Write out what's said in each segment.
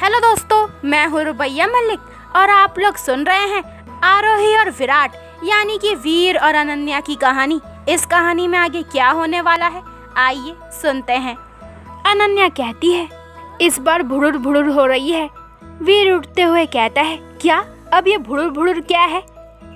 Hello दोस्तों, मैं हूँ रुबैया मलिक और आप लोग सुन रहे हैं आरोही और विराट यानी कि वीर और अनन्या की कहानी। इस कहानी में आगे क्या होने वाला है, आइए सुनते हैं। अनन्या कहती है, इस बार भुड़ुर भुड़ुर हो रही है। वीर उठते हुए कहता है, क्या अब ये भुड़ुर भुड़ुर क्या है?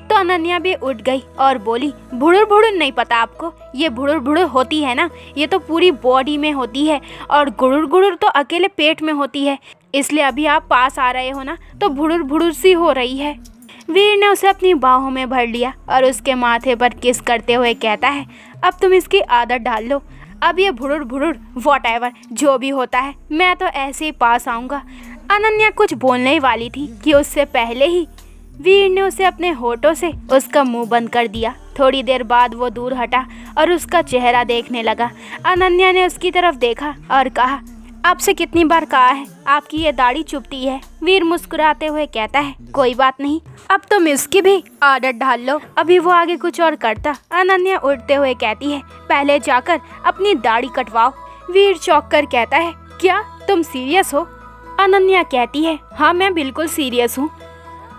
तो अनन्या भी उठ गई और बोली, भुड़ुर भुड़ुर नहीं पता आपको? ये भुड़ुर भुड़ुर होती है ना, ये तो पूरी बॉडी में होती है और गुड़ुर गुड़ुर तो अकेले पेट में होती है। इसलिए अभी आप पास आ रहे हो ना, तो भुड़ुर भुड़ुर सी हो रही है। वीर ने उसे अपनी बाहों में भर लिया और उसके माथे पर किस करते हुए कहता है, अब तुम इसकी आदत डाल लो। अब ये भुड़ुर भुड़ुर व्हाटएवर जो भी होता है, मैं तो ऐसे ही पास आऊँगा। अनन्या कुछ बोलने ही वाली थी कि उससे पहले ही वीर ने उसे अपने होठों से उसका मुंह बंद कर दिया। थोड़ी देर बाद वो दूर हटा और उसका चेहरा देखने लगा। अनन्या ने उसकी तरफ देखा और कहा, आपसे कितनी बार कहा है, आपकी ये दाढ़ी चुभती है। वीर मुस्कुराते हुए कहता है, कोई बात नहीं, अब तुम इसकी भी आदत डाल लो। अभी वो आगे कुछ और करता। अनन्या उठते हुए कहती है, पहले जाकर अपनी दाढ़ी कटवाओ। वीर चौंक कर कहता है, क्या तुम सीरियस हो? अनन्या कहती है, हाँ मैं बिल्कुल सीरियस हूँ।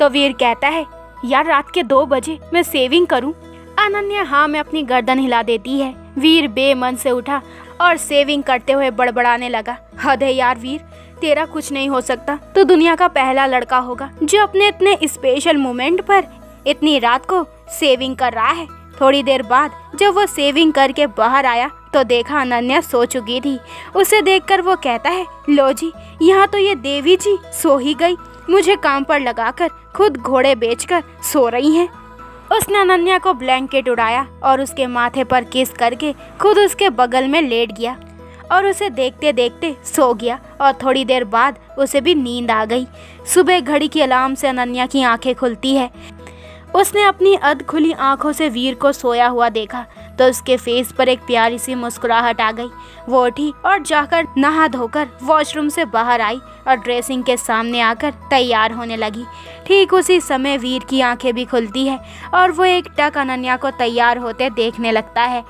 तो वीर कहता है, यार रात के 2 बजे मैं सेविंग करूं? अनन्या हाँ में अपनी गर्दन हिला देती है। वीर बेमन से उठा और सेविंग करते हुए बड़बड़ाने लगा, हद है यार वीर, तेरा कुछ नहीं हो सकता। तो दुनिया का पहला लड़का होगा जो अपने इतने स्पेशल मोमेंट पर इतनी रात को सेविंग कर रहा है। थोड़ी देर बाद जब वो सेविंग करके बाहर आया तो देखा अनन्या सो चुकी थी। उसे देखकर वो कहता है, लो जी, यहाँ तो ये देवी जी सो ही गई। मुझे काम पर लगाकर खुद घोड़े बेचकर सो रही हैं। उसने अनन्या को ब्लैंकेट उड़ाया और उसके माथे पर किस करके खुद उसके बगल में लेट गया और उसे देखते देखते सो गया। और थोड़ी देर बाद उसे भी नींद आ गई। सुबह घड़ी की अलार्म से अनन्या की आंखें खुलती है। उसने अपनी अध खुली आंखों से वीर को सोया हुआ देखा तो उसके फेस पर एक प्यारी सी मुस्कुराहट आ गई। वो उठी और जाकर नहा धोकर वॉशरूम से बाहर आई और ड्रेसिंग के सामने आकर तैयार होने लगी। ठीक उसी समय वीर की आंखें भी खुलती है और वो एक टक अनन्या को तैयार होते देखने लगता है।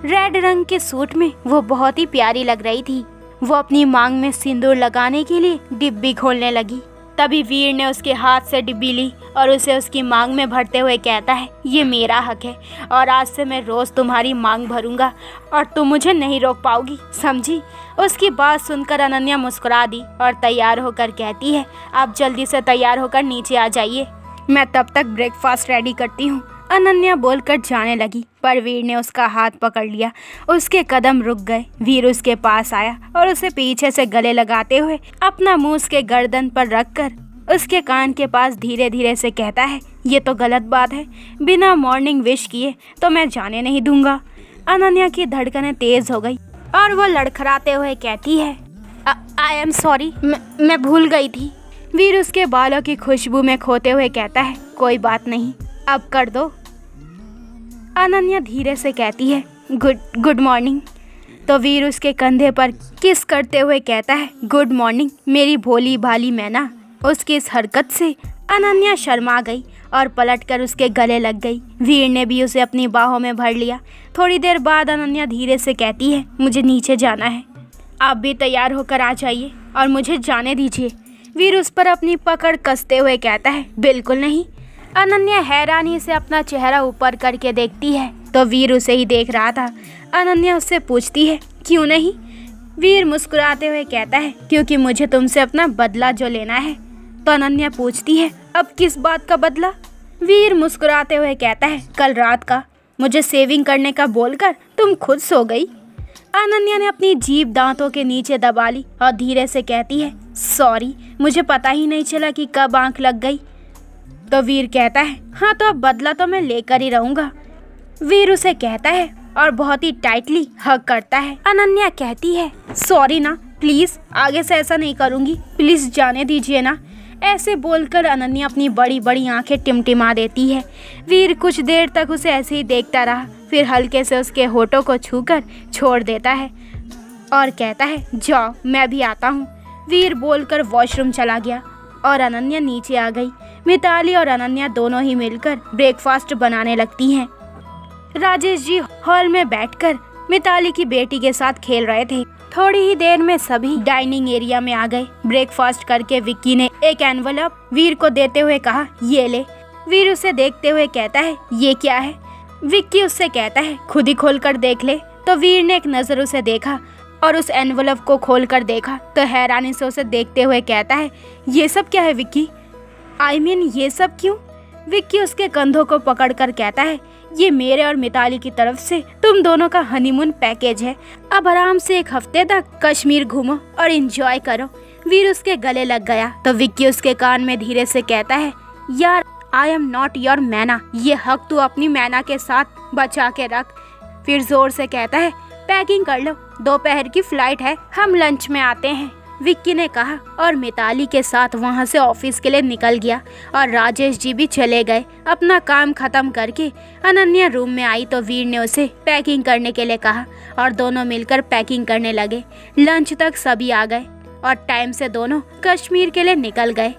रेड रंग के सूट में वो बहुत ही प्यारी लग रही थी। वो अपनी मांग में सिंदूर लगाने के लिए डिब्बी खोलने लगी। तभी वीर ने उसके हाथ से डिब्बी ली और उसे उसकी मांग में भरते हुए कहता है, ये मेरा हक है और आज से मैं रोज़ तुम्हारी मांग भरूंगा और तुम मुझे नहीं रोक पाओगी, समझी? उसकी बात सुनकर अनन्या मुस्कुरा दी और तैयार होकर कहती है, आप जल्दी से तैयार होकर नीचे आ जाइए, मैं तब तक ब्रेकफास्ट रेडी करती हूँ। अनन्या बोलकर जाने लगी पर वीर ने उसका हाथ पकड़ लिया। उसके कदम रुक गए। वीर उसके पास आया और उसे पीछे से गले लगाते हुए अपना मुंह उसके गर्दन पर रखकर उसके कान के पास धीरे धीरे से कहता है, ये तो गलत बात है, बिना मॉर्निंग विश किए तो मैं जाने नहीं दूंगा। अनन्या की धड़कनें तेज हो गई और वो लड़खड़ाते हुए कहती है, आई एम सॉरी, मैं भूल गई थी। वीर उसके बालों की खुशबू में खोते हुए कहता है, कोई बात नहीं, अब कर दो। अनन्या धीरे से कहती है, गुड मॉर्निंग। तो वीर उसके कंधे पर किस करते हुए कहता है, गुड मॉर्निंग मेरी भोली भाली मैना। उसकी इस हरकत से अनन्या शर्मा गई और पलटकर उसके गले लग गई। वीर ने भी उसे अपनी बाहों में भर लिया। थोड़ी देर बाद अनन्या धीरे से कहती है, मुझे नीचे जाना है, आप भी तैयार होकर आ जाइए और मुझे जाने दीजिए। वीर उस पर अपनी पकड़ कसते हुए कहता है, बिल्कुल नहीं। अनन्या हैरानी से अपना चेहरा ऊपर करके देखती है तो वीर उसे ही देख रहा था। अनन्या उससे पूछती है, क्यों नहीं? वीर मुस्कुराते हुए कहता है, क्योंकि मुझे तुमसे अपना बदला जो लेना है। तो अनन्या पूछती है, अब किस बात का बदला? वीर मुस्कुराते हुए कहता है, कल रात का। मुझे सेविंग करने का बोलकर तुम खुद सो गई। अनन्या ने अपनी जीभ दांतों के नीचे दबा ली और धीरे से कहती है, सॉरी, मुझे पता ही नहीं चला कि कब आंख लग गई। तो वीर कहता है, हाँ तो अब बदला तो मैं लेकर ही रहूंगा। वीर उसे कहता है और बहुत ही टाइटली हग करता है। अनन्या कहती है, सॉरी ना, प्लीज आगे से ऐसा नहीं करूंगी, प्लीज जाने दीजिए ना। ऐसे बोलकर अनन्या अपनी बड़ी बड़ी आंखें टिमटिमा देती है। वीर कुछ देर तक उसे ऐसे ही देखता रहा, फिर हल्के से उसके होठों को छूकर छोड़ देता है और कहता है, जाओ मैं भी आता हूँ। वीर बोलकर वॉशरूम चला गया और अनन्या नीचे आ गई। मिताली और अनन्या दोनों ही मिलकर ब्रेकफास्ट बनाने लगती हैं। राजेश जी हॉल में बैठकर मिताली की बेटी के साथ खेल रहे थे। थोड़ी ही देर में सभी डाइनिंग एरिया में आ गए। ब्रेकफास्ट करके विक्की ने एक एनवलप वीर को देते हुए कहा, ये ले। वीर उसे देखते हुए कहता है, ये क्या है? विक्की उससे कहता है, खुद ही खोल कर देख ले। तो वीर ने एक नजर उसे देखा और उस एनवलप को खोल कर देखा तो हैरानी से उसे देखते हुए कहता है, ये सब क्या है विक्की? ये सब क्यों? विक्की उसके कंधों को पकड़कर कहता है, ये मेरे और मिताली की तरफ से तुम दोनों का हनीमून पैकेज है। अब आराम से 1 हफ्ते तक कश्मीर घूमो और एंजॉय करो। वीर उसके गले लग गया तो विक्की उसके कान में धीरे से कहता है, यार आई एम नॉट योर मैना, ये हक तू अपनी मैना के साथ बचा के रख। फिर जोर से कहता है, पैकिंग कर लो, दोपहर की फ्लाइट है, हम लंच में आते हैं। विक्की ने कहा और मिताली के साथ वहां से ऑफिस के लिए निकल गया और राजेश जी भी चले गए। अपना काम खत्म करके अनन्या रूम में आई तो वीर ने उसे पैकिंग करने के लिए कहा और दोनों मिलकर पैकिंग करने लगे। लंच तक सभी आ गए और टाइम से दोनों कश्मीर के लिए निकल गए।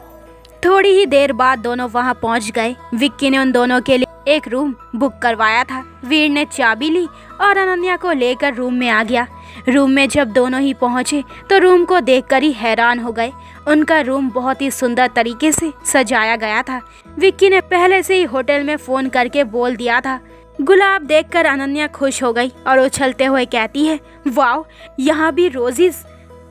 थोड़ी ही देर बाद दोनों वहां पहुंच गए। विक्की ने उन दोनों के लिए एक रूम बुक करवाया था। वीर ने चाबी ली और अनन्या को लेकर रूम में आ गया। रूम में जब दोनों ही पहुंचे तो रूम को देखकर ही हैरान हो गए। उनका रूम बहुत ही सुंदर तरीके से सजाया गया था। विक्की ने पहले से ही होटल में फोन करके बोल दिया था। गुलाब देखकर अनन्या खुश हो गई और उछलते हुए कहती है, वाओ, यहाँ भी रोजेस।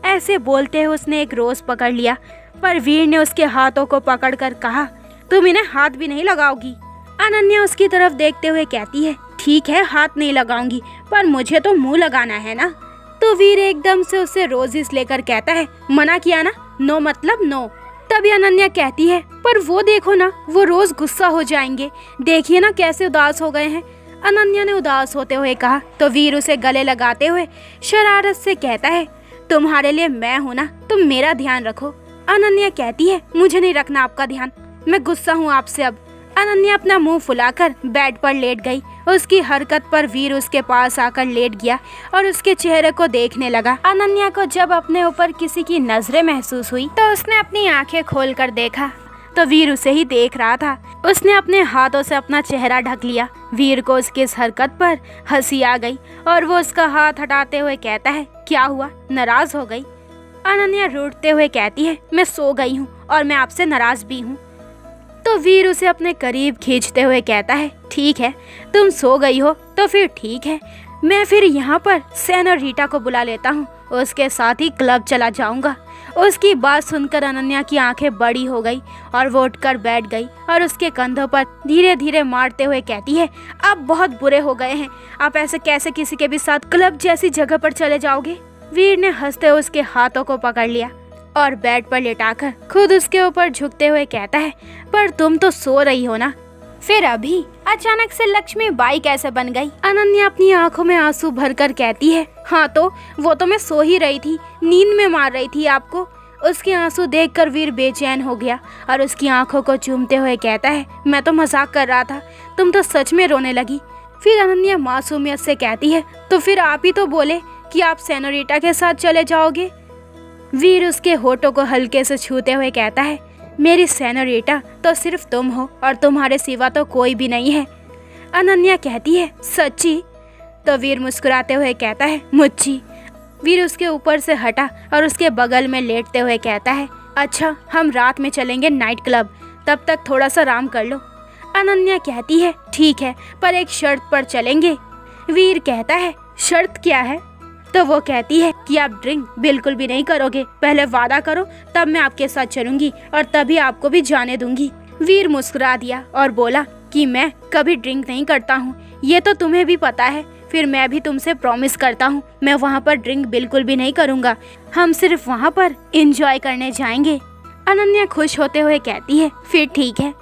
ऐसे बोलते हुए उसने एक रोज पकड़ लिया, पर वीर ने उसके हाथों को पकड़कर कहा, तुम इन्हें हाथ भी नहीं लगाओगी? अनन्या उसकी तरफ देखते हुए कहती है, ठीक है, हाथ नहीं लगाऊंगी, पर मुझे तो मुंह लगाना है ना। तो वीर एकदम से उसे रोजेस लेकर कहता है, मना किया ना, नो मतलब नो। तभी अनन्या कहती है, पर वो देखो ना, वो रोज गुस्सा हो जाएंगे, देखिए ना कैसे उदास हो गए हैं। अनन्या ने उदास होते हुए कहा तो वीर उसे गले लगाते हुए शरारत से कहता है, तुम्हारे लिए मैं हूँ ना, तुम मेरा ध्यान रखो। अनन्या कहती है, मुझे नहीं रखना आपका ध्यान, मैं गुस्सा हूँ आपसे अब। अनन्या अपना मुंह फुलाकर बेड पर लेट गई। उसकी हरकत पर वीर उसके पास आकर लेट गया और उसके चेहरे को देखने लगा। अनन्या को जब अपने ऊपर किसी की नजरें महसूस हुई तो उसने अपनी आंखें खोलकर देखा तो वीर उसे ही देख रहा था। उसने अपने हाथों से अपना चेहरा ढक लिया। वीर को उसकी इस हरकत पर हंसी आ गई और वो उसका हाथ हटाते हुए कहता है, क्या हुआ, नाराज हो गई? अनन्या रूठते हुए कहती है, मैं सो गई हूँ और मैं आपसे नाराज भी हूँ। तो वीर उसे अपने करीब खींचते हुए कहता है, ठीक है, तुम सो गई हो तो फिर ठीक है, मैं फिर यहाँ पर सेनोरिटा को बुला लेता हूँ, उसके साथ ही क्लब चला जाऊंगा। उसकी बात सुनकर अनन्या की आंखें बड़ी हो गई और वो उठकर बैठ गई और उसके कंधों पर धीरे धीरे मारते हुए कहती है, आप बहुत बुरे हो गए हैं, आप ऐसे कैसे किसी के भी साथ क्लब जैसी जगह पर चले जाओगे? वीर ने हंसते हुए उसके हाथों को पकड़ लिया और बेड पर लेटाकर खुद उसके ऊपर झुकते हुए कहता है, पर तुम तो सो रही हो ना? फिर अभी अचानक से लक्ष्मी बाई कैसे बन गई? अनन्या अपनी आंखों में आंसू भरकर कहती है, हाँ तो वो तो मैं सो ही रही थी, नींद में मार रही थी आपको। उसके आंसू देखकर वीर बेचैन हो गया और उसकी आंखों को चूमते हुए कहता है, मैं तो मजाक कर रहा था, तुम तो सच में रोने लगी। फिर अनन्या मासूमियत से कहती है, तो फिर आप ही तो बोले कि आप सेनोरिटा के साथ चले जाओगे। वीर उसके होठों को हल्के से छूते हुए कहता है, मेरी सेनोरिटा तो सिर्फ तुम हो और तुम्हारे सिवा तो कोई भी नहीं है। अनन्या कहती है, सच्ची? तो वीर मुस्कुराते हुए कहता है, मुच्ची। वीर उसके ऊपर से हटा और उसके बगल में लेटते हुए कहता है, अच्छा, हम रात में चलेंगे नाइट क्लब, तब तक थोड़ा सा आराम कर लो। अनन्या कहती है, ठीक है, पर एक शर्त पर चलेंगे। वीर कहता है, शर्त क्या है? तो वो कहती है कि आप ड्रिंक बिल्कुल भी नहीं करोगे, पहले वादा करो, तब मैं आपके साथ चलूंगी और तभी आपको भी जाने दूंगी। वीर मुस्कुरा दिया और बोला कि मैं कभी ड्रिंक नहीं करता हूँ, ये तो तुम्हें भी पता है। फिर मैं भी तुमसे प्रॉमिस करता हूँ, मैं वहाँ पर ड्रिंक बिल्कुल भी नहीं करूँगा, हम सिर्फ वहाँ पर एंजॉय करने जाएंगे। अनन्या खुश होते हुए कहती है, फिर ठीक है।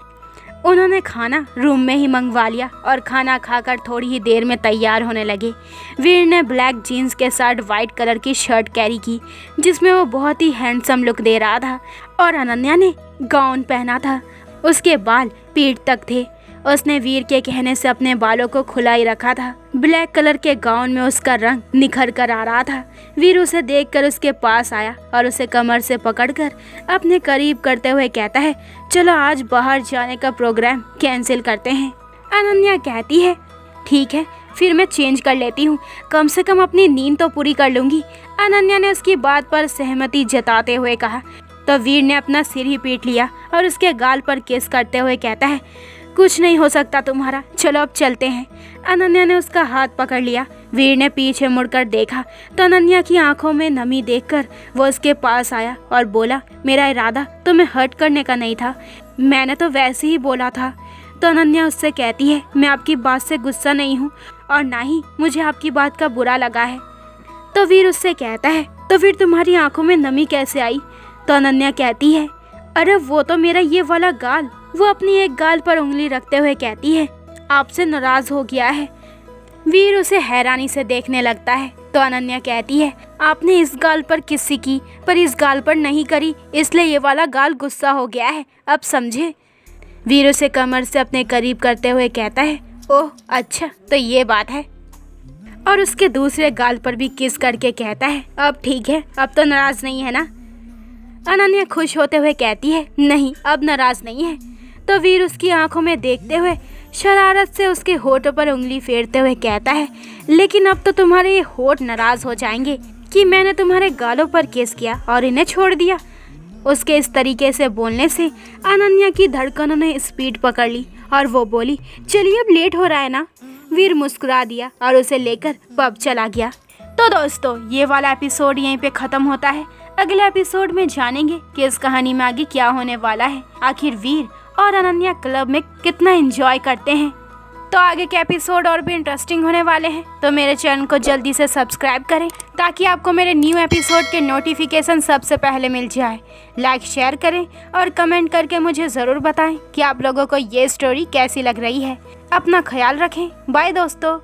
उन्होंने खाना रूम में ही मंगवा लिया और खाना खाकर थोड़ी ही देर में तैयार होने लगे। वीर ने ब्लैक जीन्स के साथ वाइट कलर की शर्ट कैरी की जिसमें वो बहुत ही हैंडसम लुक दे रहा था और अनन्या ने गाउन पहना था। उसके बाल पीठ तक थे। उसने वीर के कहने से अपने बालों को खुला ही रखा था। ब्लैक कलर के गाउन में उसका रंग निखर कर आ रहा था। वीर उसे देखकर उसके पास आया और उसे कमर से पकड़कर अपने करीब करते हुए कहता है, चलो आज बाहर जाने का प्रोग्राम कैंसिल करते हैं। अनन्या कहती है, ठीक है, फिर मैं चेंज कर लेती हूँ, कम से कम अपनी नींद तो पूरी कर लूँगी। अनन्या ने उसकी बात पर सहमति जताते हुए कहा। तो वीर ने अपना सिर ही पीट लिया और उसके गाल पर किस करते हुए कहता है, कुछ नहीं हो सकता तुम्हारा, चलो अब चलते हैं। अनन्या ने उसका हाथ पकड़ लिया। वीर ने पीछे मुड़कर देखा तो अनन्या की आंखों में नमी देखकर वो उसके पास आया और बोला, मेरा इरादा तुम्हें हर्ट करने का नहीं था, मैंने तो वैसे ही बोला था। तो अनन्या उससे कहती है, मैं आपकी बात से गुस्सा नहीं हूँ और ना ही मुझे आपकी बात का बुरा लगा है। तो वीर उससे कहता है, तो फिर तुम्हारी आंखों में नमी कैसे आई? तो अनन्या कहती है, अरे वो तो मेरा ये वाला गाल। वो अपनी एक गाल पर उंगली रखते हुए कहती है, आपसे नाराज हो गया है। वीर उसे हैरानी से देखने लगता है। तो अनन्या कहती है, आपने इस गाल पर किसी की पर इस गाल पर नहीं करी, इसलिए ये वाला गाल गुस्सा हो गया है, अब समझे। वीर उसे कमर से अपने करीब करते हुए कहता है, ओह अच्छा तो ये बात है, और उसके दूसरे गाल पर भी किस करके कहता है, अब ठीक है, अब तो नाराज नहीं है ना। अनन्या खुश होते हुए कहती है, नहीं अब नाराज नहीं है। तो वीर उसकी आंखों में देखते हुए शरारत से उसके होठों पर उंगली फेरते हुए कहता है, लेकिन अब तो तुम्हारे ये होठ नाराज हो जाएंगे कि मैंने तुम्हारे गालों पर किस किया और इन्हें छोड़ दिया। उसके इस तरीके से बोलने से अनन्या की धड़कनों ने स्पीड पकड़ ली और वो बोली, चलिए अब लेट हो रहा है ना। वीर मुस्कुरा दिया और उसे लेकर पब चला गया। तो दोस्तों ये वाला एपिसोड यहीं पे ख़त्म होता है। अगले एपिसोड में जानेंगे कि इस कहानी में आगे क्या होने वाला है, आखिर वीर और अनन्या क्लब में कितना एंजॉय करते हैं। तो आगे के एपिसोड और भी इंटरेस्टिंग होने वाले हैं, तो मेरे चैनल को जल्दी से सब्सक्राइब करें ताकि आपको मेरे न्यू एपिसोड के नोटिफिकेशन सबसे पहले मिल जाए। लाइक शेयर करें और कमेंट करके मुझे ज़रूर बताएं कि आप लोगों को ये स्टोरी कैसी लग रही है। अपना ख्याल रखें, बाय दोस्तों।